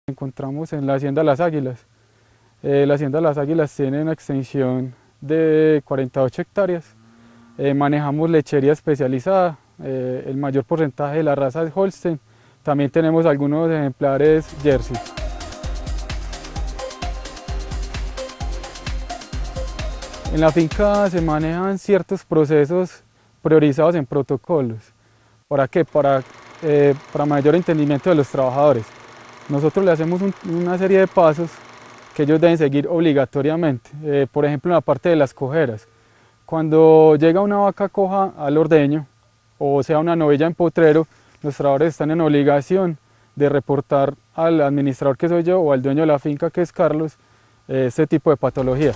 Encontramos en la Hacienda Las Águilas. La Hacienda Las Águilas tiene una extensión de 48 hectáreas. Manejamos lechería especializada, el mayor porcentaje de la raza es Holstein. También tenemos algunos ejemplares Jersey. En la finca se manejan ciertos procesos priorizados en protocolos. ¿Para qué? Para mayor entendimiento de los trabajadores. Nosotros le hacemos una serie de pasos que ellos deben seguir obligatoriamente. Por ejemplo, en la parte de las cojeras. Cuando llega una vaca coja al ordeño, o sea una novilla en potrero, los trabajadores están en obligación de reportar al administrador, que soy yo, o al dueño de la finca, que es Carlos, este tipo de patología.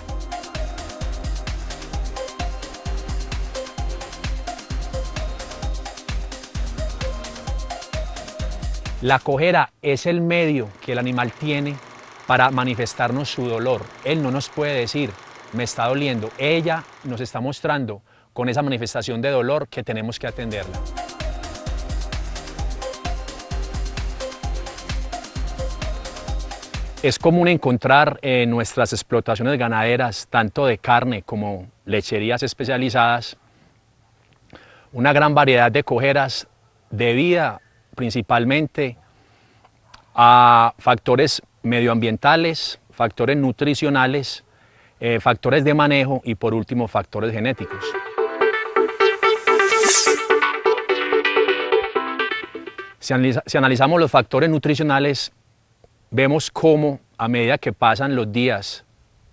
La cojera es el medio que el animal tiene para manifestarnos su dolor. Él no nos puede decir, me está doliendo. Ella nos está mostrando con esa manifestación de dolor que tenemos que atenderla. Es común encontrar en nuestras explotaciones ganaderas, tanto de carne como lecherías especializadas, una gran variedad de cojeras debida principalmente a factores medioambientales, factores nutricionales, factores de manejo y por último factores genéticos. Si analizamos los factores nutricionales, vemos cómo a medida que pasan los días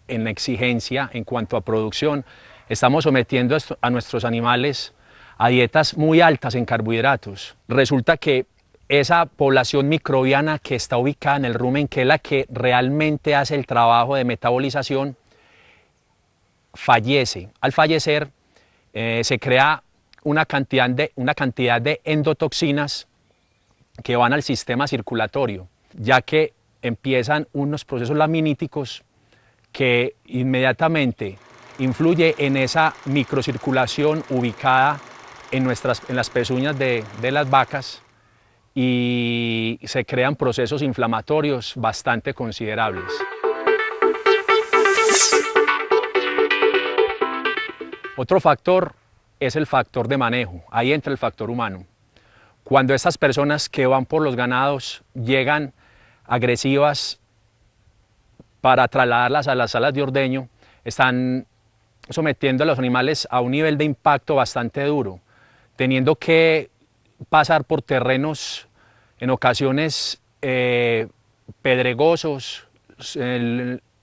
en la exigencia en cuanto a producción, estamos sometiendo a nuestros animales a dietas muy altas en carbohidratos. Resulta que esa población microbiana que está ubicada en el rumen, que es la que realmente hace el trabajo de metabolización, fallece. Al fallecer se crea una cantidad de endotoxinas que van al sistema circulatorio, ya que empiezan unos procesos laminíticos que inmediatamente influye en esa microcirculación ubicada en las pezuñas de las vacas y se crean procesos inflamatorios bastante considerables. Otro factor es el factor de manejo, ahí entra el factor humano. Cuando estas personas que van por los ganados llegan agresivas para trasladarlas a las salas de ordeño, están sometiendo a los animales a un nivel de impacto bastante duro, teniendo que pasar por terrenos en ocasiones pedregosos,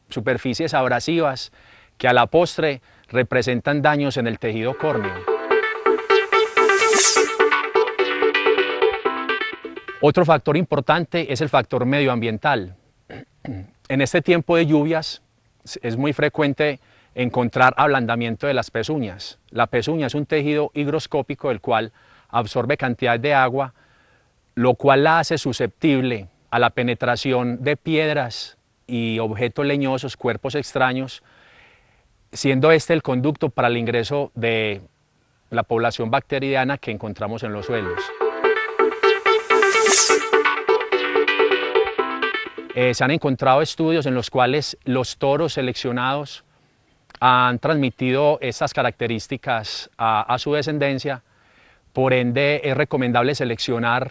superficies abrasivas, que a la postre representan daños en el tejido córneo. Otro factor importante es el factor medioambiental. En este tiempo de lluvias es muy frecuente encontrar ablandamiento de las pezuñas. La pezuña es un tejido higroscópico el cual absorbe cantidad de agua, lo cual la hace susceptible a la penetración de piedras y objetos leñosos, cuerpos extraños, siendo este el conducto para el ingreso de la población bacteriana que encontramos en los suelos. Se han encontrado estudios en los cuales los toros seleccionados han transmitido estas características a su descendencia. Por ende, es recomendable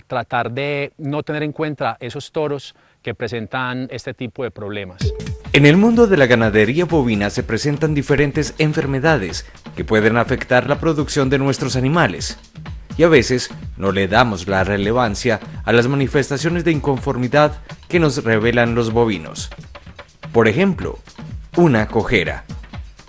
tratar de no tener en cuenta esos toros que presentan este tipo de problemas. En el mundo de la ganadería bovina se presentan diferentes enfermedades que pueden afectar la producción de nuestros animales. Y a veces no le damos la relevancia a las manifestaciones de inconformidad que nos revelan los bovinos. Por ejemplo, una cojera.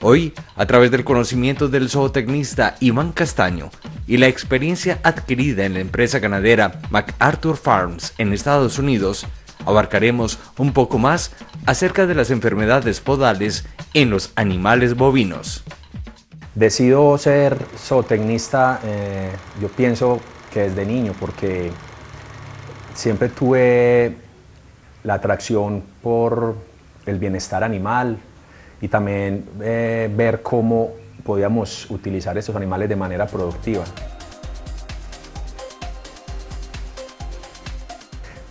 Hoy, a través del conocimiento del zootecnista Iván Castaño y la experiencia adquirida en la empresa ganadera MacArthur Farms en Estados Unidos, abarcaremos un poco más acerca de las enfermedades podales en los animales bovinos. Decido ser zootecnista, yo pienso que desde niño, porque siempre tuve la atracción por el bienestar animal y también ver cómo podíamos utilizar estos animales de manera productiva.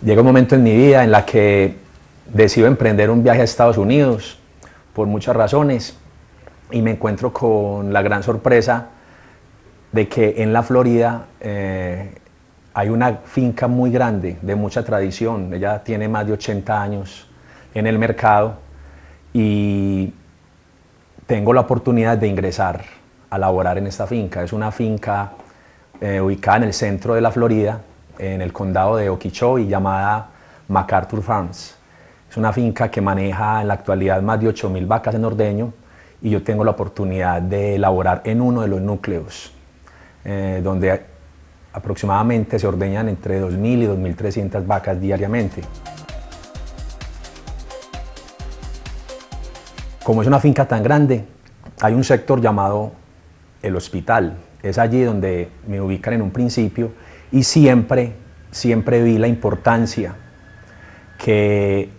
Llega un momento en mi vida en la que decido emprender un viaje a Estados Unidos por muchas razones y me encuentro con la gran sorpresa de que en la Florida hay una finca muy grande, de mucha tradición. Ella tiene más de 80 años en el mercado y tengo la oportunidad de ingresar a laborar en esta finca. Es una finca ubicada en el centro de la Florida, en el condado de Okeechobee, llamada MacArthur Farms. Es una finca que maneja en la actualidad más de 8.000 vacas en ordeño y yo tengo la oportunidad de laborar en uno de los núcleos, donde aproximadamente se ordeñan entre 2.000 y 2.300 vacas diariamente. Como es una finca tan grande, hay un sector llamado el hospital. Es allí donde me ubican en un principio y siempre vi la importancia que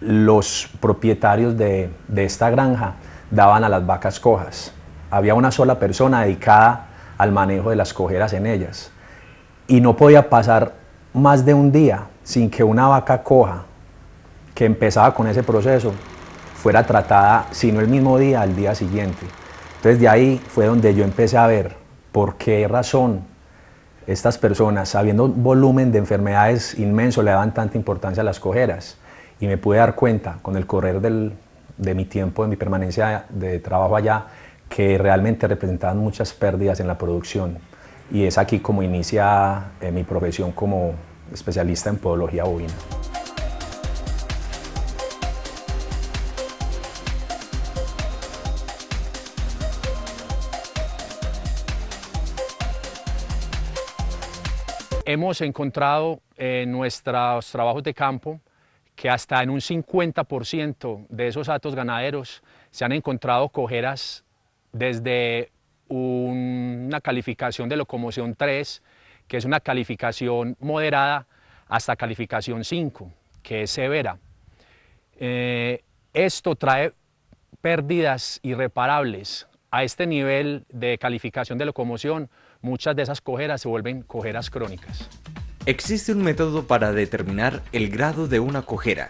los propietarios de esta granja daban a las vacas cojas. Había una sola persona dedicada al manejo de las cojeras en ellas y no podía pasar más de un día sin que una vaca coja que empezaba con ese proceso fuera tratada, si no el mismo día, al día siguiente. Entonces de ahí fue donde yo empecé a ver por qué razón estas personas, sabiendo un volumen de enfermedades inmenso, le daban tanta importancia a las cojeras. Y me pude dar cuenta con el correr de mi tiempo, de mi permanencia de trabajo allá, que realmente representaban muchas pérdidas en la producción. Y es aquí como inicia mi profesión como especialista en podología bovina. Hemos encontrado en nuestros trabajos de campo que hasta en un 50% de esos hatos ganaderos se han encontrado cojeras desde una calificación de locomoción 3, que es una calificación moderada, hasta calificación 5, que es severa. Esto trae pérdidas irreparables. A este nivel de calificación de locomoción, muchas de esas cojeras se vuelven cojeras crónicas. Existe un método para determinar el grado de una cojera,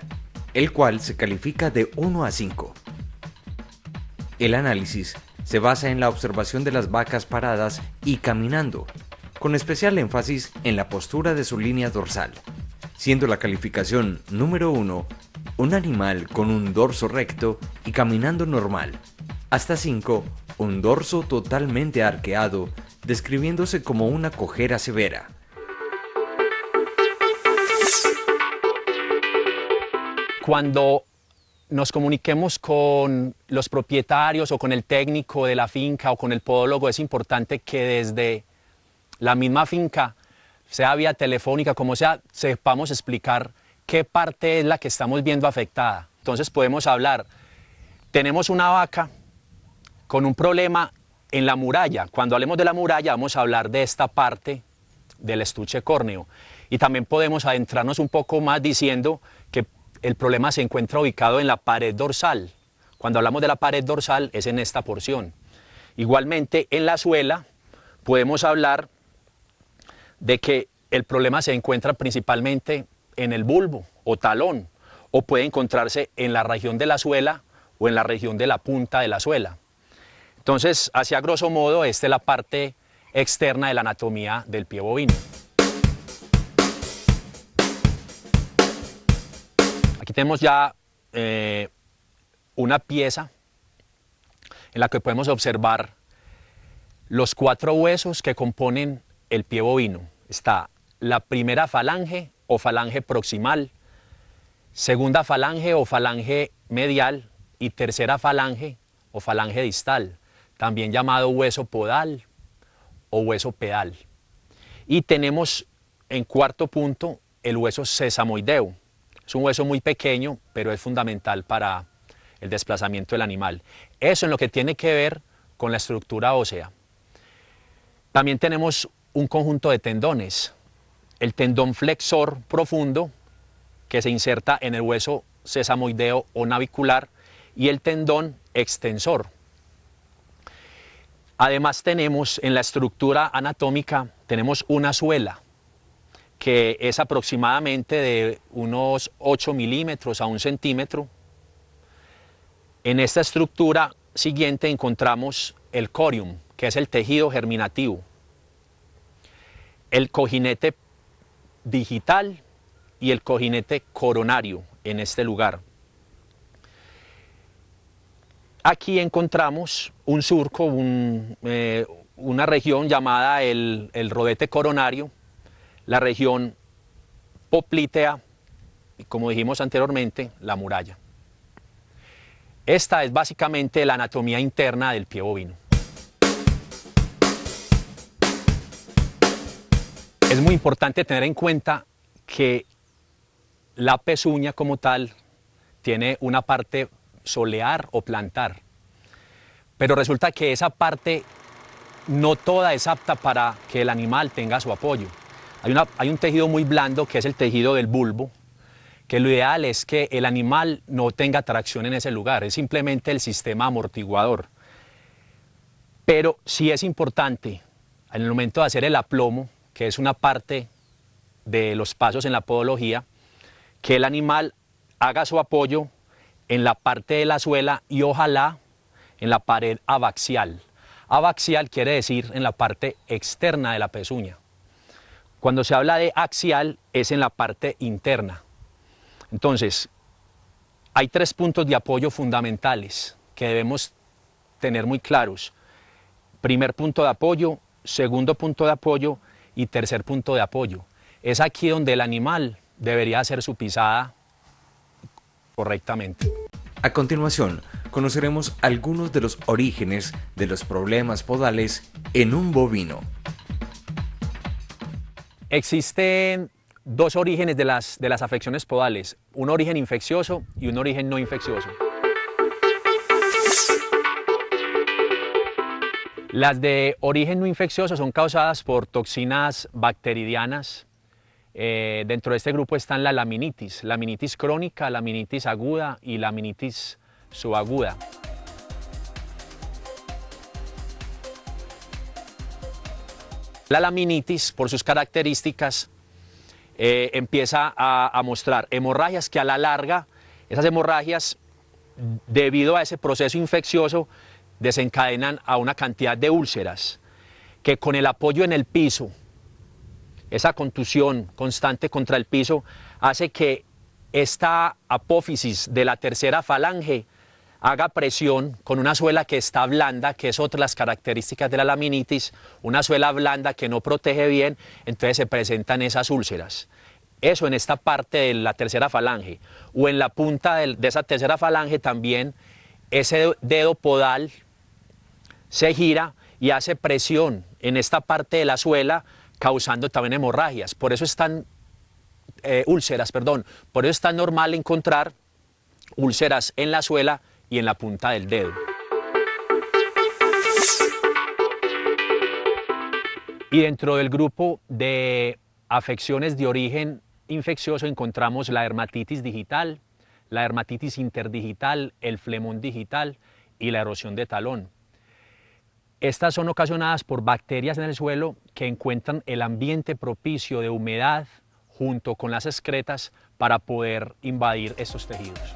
el cual se califica de 1 a 5. El análisis se basa en la observación de las vacas paradas y caminando, con especial énfasis en la postura de su línea dorsal, siendo la calificación número 1 un animal con un dorso recto y caminando normal, hasta 5 un dorso totalmente arqueado, describiéndose como una cojera severa. Cuando nos comuniquemos con los propietarios o con el técnico de la finca o con el podólogo, es importante que desde la misma finca, sea vía telefónica, como sea, sepamos explicar qué parte es la que estamos viendo afectada. Entonces podemos hablar, tenemos una vaca con un problema en la muralla. Cuando hablemos de la muralla vamos a hablar de esta parte del estuche córneo. Y también podemos adentrarnos un poco más diciendo que el problema se encuentra ubicado en la pared dorsal. Cuando hablamos de la pared dorsal es en esta porción. Igualmente en la suela podemos hablar de que el problema se encuentra principalmente en el bulbo o talón, o puede encontrarse en la región de la suela o en la región de la punta de la suela. Entonces, así a grosso modo, esta es la parte externa de la anatomía del pie bovino. Aquí tenemos ya una pieza en la que podemos observar los 4 huesos que componen el pie bovino. Está la primera falange o falange proximal, segunda falange o falange medial y tercera falange o falange distal, también llamado hueso podal o hueso pedal. Y tenemos en cuarto punto el hueso sesamoideo. Es un hueso muy pequeño, pero es fundamental para el desplazamiento del animal. Eso en lo que tiene que ver con la estructura ósea. También tenemos un conjunto de tendones. El tendón flexor profundo, que se inserta en el hueso sesamoideo o navicular, y el tendón extensor. Además tenemos en la estructura anatómica, tenemos una suela, que es aproximadamente de unos 8 milímetros a 1 centímetro. En esta estructura siguiente encontramos el corium, que es el tejido germinativo, el cojinete digital y el cojinete coronario en este lugar. Aquí encontramos un surco, una región llamada el rodete coronario, la región poplitea y, como dijimos anteriormente, la muralla. Esta es básicamente la anatomía interna del pie bovino. Es muy importante tener en cuenta que la pezuña como tal tiene una parte solear o plantar, pero resulta que esa parte no toda es apta para que el animal tenga su apoyo. Hay un tejido muy blando que es el tejido del bulbo, que lo ideal es que el animal no tenga tracción en ese lugar, es simplemente el sistema amortiguador. Pero sí es importante, en el momento de hacer el aplomo, que es una parte de los pasos en la podología, que el animal haga su apoyo en la parte de la suela y ojalá en la pared abaxial. Abaxial quiere decir en la parte externa de la pezuña. Cuando se habla de axial es en la parte interna. Entonces, hay 3 puntos de apoyo fundamentales que debemos tener muy claros. Primer punto de apoyo, segundo punto de apoyo y tercer punto de apoyo. Es aquí donde el animal debería hacer su pisada correctamente. A continuación, conoceremos algunos de los orígenes de los problemas podales en un bovino. Existen 2 orígenes de las afecciones podales, un origen infeccioso y un origen no infeccioso. Las de origen no infeccioso son causadas por toxinas bacteridianas. Dentro de este grupo están la laminitis crónica, laminitis aguda y laminitis subaguda. La laminitis, por sus características, empieza a mostrar hemorragias que a la larga, esas hemorragias, debido a ese proceso infeccioso, desencadenan a una cantidad de úlceras que con el apoyo en el piso, esa contusión constante contra el piso, hace que esta apófisis de la tercera falange haga presión con una suela que está blanda, que es otra de las características de la laminitis, una suela blanda que no protege bien, entonces se presentan esas úlceras. Eso en esta parte de la tercera falange, o en la punta de esa tercera falange también, ese dedo podal se gira y hace presión en esta parte de la suela, causando también hemorragias. Por eso están úlceras, perdón. Por eso es tan normal encontrar úlceras en la suela y en la punta del dedo. Y dentro del grupo de afecciones de origen infeccioso encontramos la dermatitis digital, la dermatitis interdigital, el flemón digital y la erosión de talón. Estas son ocasionadas por bacterias en el suelo que encuentran el ambiente propicio de humedad junto con las excretas para poder invadir estos tejidos.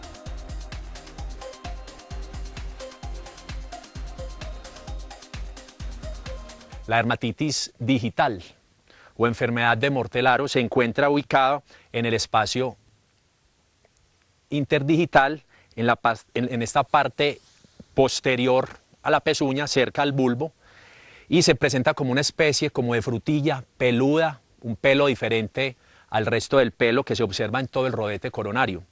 La dermatitis digital o enfermedad de Mortellaro se encuentra ubicada en el espacio interdigital, en esta parte posterior a la pezuña, cerca al bulbo, y se presenta como una especie como de frutilla peluda, un pelo diferente al resto del pelo que se observa en todo el rodete coronario.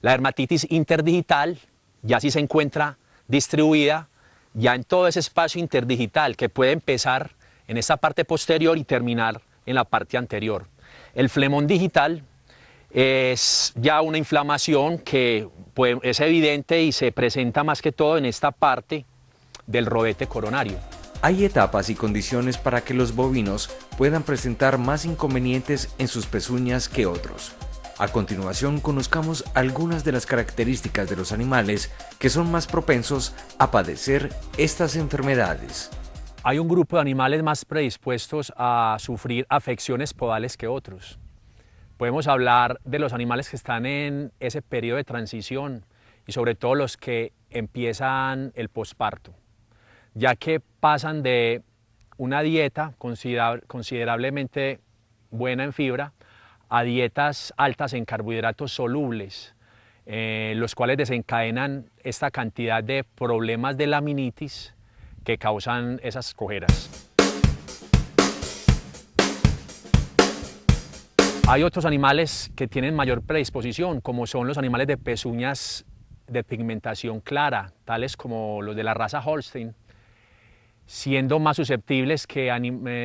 La dermatitis interdigital ya sí se encuentra distribuida ya en todo ese espacio interdigital que puede empezar en esta parte posterior y terminar en la parte anterior. El flemón digital es ya una inflamación que es evidente y se presenta más que todo en esta parte del rodete coronario. Hay etapas y condiciones para que los bovinos puedan presentar más inconvenientes en sus pezuñas que otros. A continuación, conozcamos algunas de las características de los animales que son más propensos a padecer estas enfermedades. Hay un grupo de animales más predispuestos a sufrir afecciones podales que otros. Podemos hablar de los animales que están en ese periodo de transición y sobre todo los que empiezan el posparto, ya que pasan de una dieta considerablemente buena en fibra a dietas altas en carbohidratos solubles, los cuales desencadenan esta cantidad de problemas de laminitis que causan esas cojeras. Hay otros animales que tienen mayor predisposición, como son los animales de pezuñas de pigmentación clara, tales como los de la raza Holstein, siendo más susceptibles que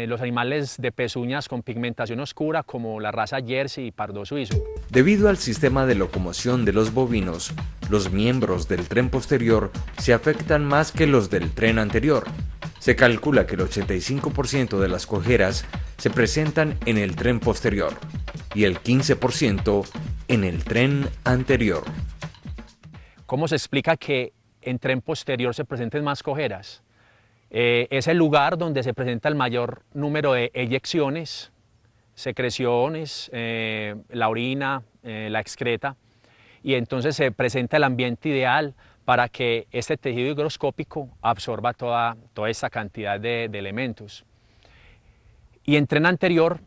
los animales de pezuñas con pigmentación oscura como la raza Jersey y Pardo suizo. Debido al sistema de locomoción de los bovinos, los miembros del tren posterior se afectan más que los del tren anterior. Se calcula que el 85% de las cojeras se presentan en el tren posterior y el 15% en el tren anterior. ¿Cómo se explica que en tren posterior se presenten más cojeras? Es el lugar donde se presenta el mayor número de eyecciones, secreciones, la orina, la excreta, y entonces se presenta el ambiente ideal para que este tejido higroscópico absorba toda esta cantidad de elementos. Y en tren anterior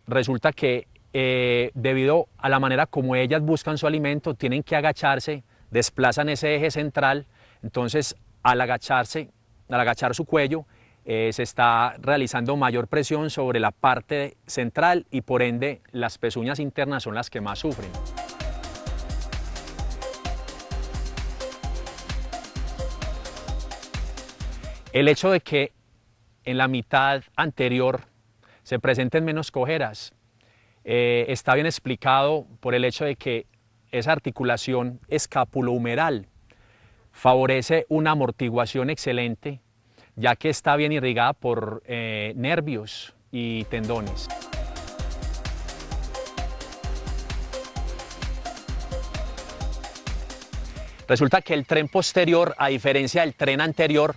resulta que debido a la manera como ellas buscan su alimento, tienen que agacharse, desplazan ese eje central, entonces al agachar su cuello, se está realizando mayor presión sobre la parte central y por ende las pezuñas internas son las que más sufren. El hecho de que en la mitad anterior se presenten menos cojeras está bien explicado por el hecho de que esa articulación escapulohumeral favorece una amortiguación excelente, ya que está bien irrigada por nervios y tendones. Resulta que el tren posterior, a diferencia del tren anterior,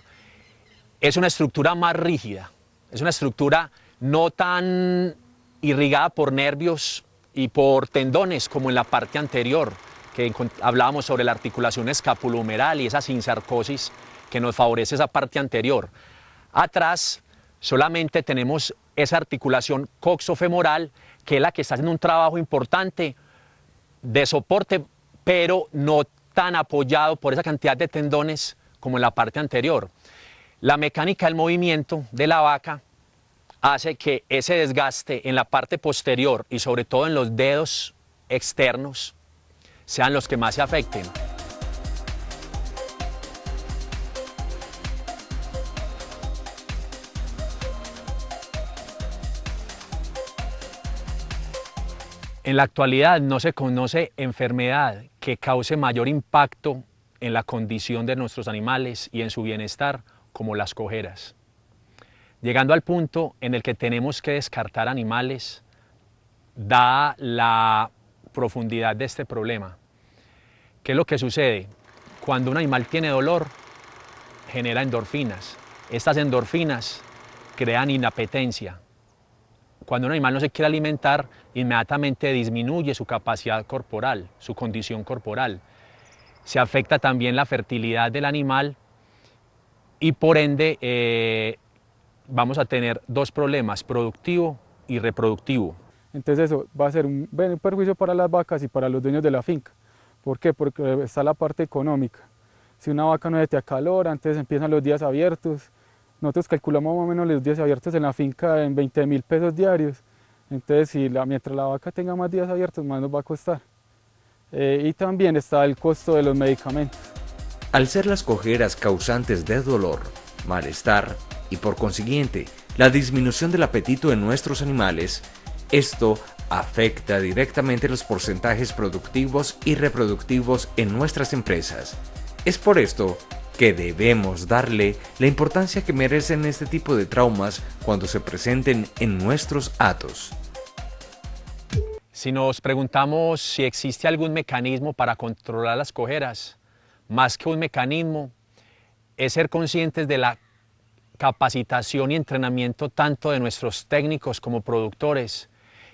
es una estructura más rígida, es una estructura no tan irrigada por nervios y por tendones como en la parte anterior, que hablábamos sobre la articulación escapulohumeral y esa sinsarcosis que nos favorece esa parte anterior. Atrás solamente tenemos esa articulación coxofemoral, que es la que está haciendo un trabajo importante de soporte, pero no tan apoyado por esa cantidad de tendones como en la parte anterior. La mecánica del movimiento de la vaca hace que ese desgaste en la parte posterior y sobre todo en los dedos externos sean los que más se afecten. En la actualidad no se conoce enfermedad que cause mayor impacto en la condición de nuestros animales y en su bienestar como las cojeras, llegando al punto en el que tenemos que descartar animales dada la profundidad de este problema. ¿Qué es lo que sucede? Cuando un animal tiene dolor, genera endorfinas. Estas endorfinas crean inapetencia. Cuando un animal no se quiere alimentar, inmediatamente disminuye su capacidad corporal, su condición corporal. Se afecta también la fertilidad del animal y por ende vamos a tener dos problemas, productivo y reproductivo. Entonces eso va a ser un perjuicio para las vacas y para los dueños de la finca. ¿Por qué? Porque está la parte económica. Si una vaca no se te acalora, entonces empiezan los días abiertos. Nosotros calculamos más o menos los días abiertos en la finca en 20.000 pesos diarios. Entonces mientras la vaca tenga más días abiertos, más nos va a costar. Y también está el costo de los medicamentos. Al ser las cojeras causantes de dolor, malestar y por consiguiente la disminución del apetito en nuestros animales, esto afecta directamente los porcentajes productivos y reproductivos en nuestras empresas. Es por esto que debemos darle la importancia que merecen este tipo de traumas cuando se presenten en nuestros hatos. Si nos preguntamos si existe algún mecanismo para controlar las cojeras, más que un mecanismo, es ser conscientes de la capacitación y entrenamiento tanto de nuestros técnicos como productores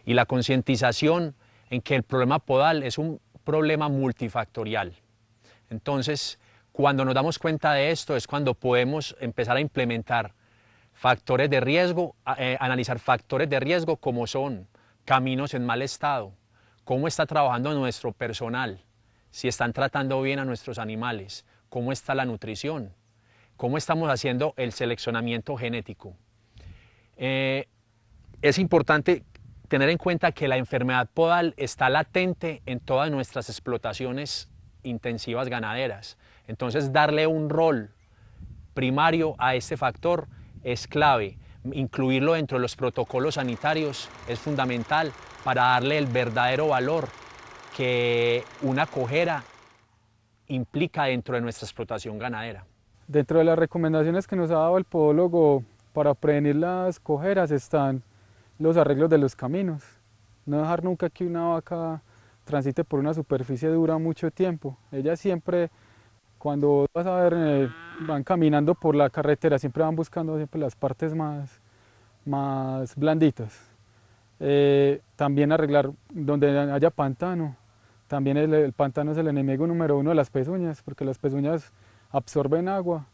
y la concientización en que el problema podal es un problema multifactorial. Entonces, cuando nos damos cuenta de esto es cuando podemos empezar a implementar factores de riesgo, analizar factores de riesgo como son caminos en mal estado, cómo está trabajando nuestro personal, si están tratando bien a nuestros animales, cómo está la nutrición, cómo estamos haciendo el seleccionamiento genético. Es importante tener en cuenta que la enfermedad podal está latente en todas nuestras explotaciones intensivas ganaderas. Entonces, darle un rol primario a este factor es clave. Incluirlo dentro de los protocolos sanitarios es fundamental para darle el verdadero valor que una cojera implica dentro de nuestra explotación ganadera. Dentro de las recomendaciones que nos ha dado el podólogo para prevenir las cojeras están los arreglos de los caminos. No dejar nunca que una vaca transite por una superficie dura mucho tiempo. Ellas siempre, cuando vas a ver, van caminando por la carretera, siempre van buscando siempre las partes más blanditas. También arreglar donde haya pantano. También el pantano es el enemigo número uno de las pezuñas, porque las pezuñas absorben agua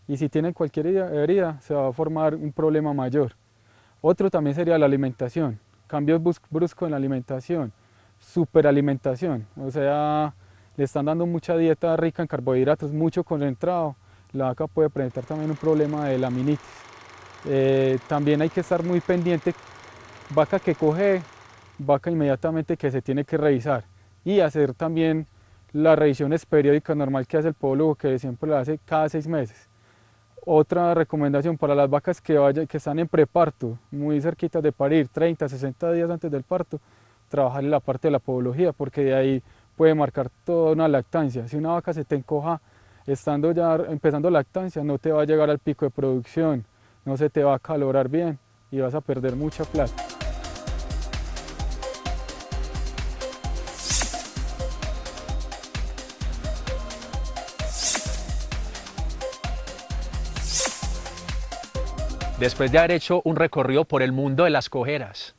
y si tienen cualquier herida se va a formar un problema mayor. Otro también sería la alimentación, cambios bruscos en la alimentación, superalimentación, o sea, le están dando mucha dieta rica en carbohidratos, mucho concentrado, la vaca puede presentar también un problema de laminitis. También hay que estar muy pendiente, vaca que coge, vaca inmediatamente que se tiene que revisar y hacer también las revisiones periódicas normal que hace el podólogo, que siempre la hace cada 6 meses. Otra recomendación para las vacas que están en preparto, muy cerquitas de parir, 30, 60 días antes del parto, trabajar en la parte de la podología, porque de ahí puede marcar toda una lactancia. Si una vaca se te encoja estando ya empezando lactancia, no te va a llegar al pico de producción, no se te va a calorar bien y vas a perder mucha plata. Después de haber hecho un recorrido por el mundo de las cojeras,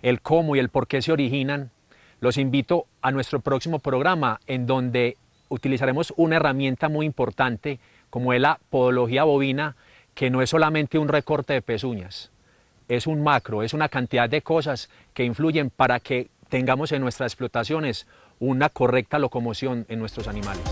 el cómo y el por qué se originan, los invito a nuestro próximo programa en donde utilizaremos una herramienta muy importante como es la podología bovina, que no es solamente un recorte de pezuñas, es un macro, es una cantidad de cosas que influyen para que tengamos en nuestras explotaciones una correcta locomoción en nuestros animales.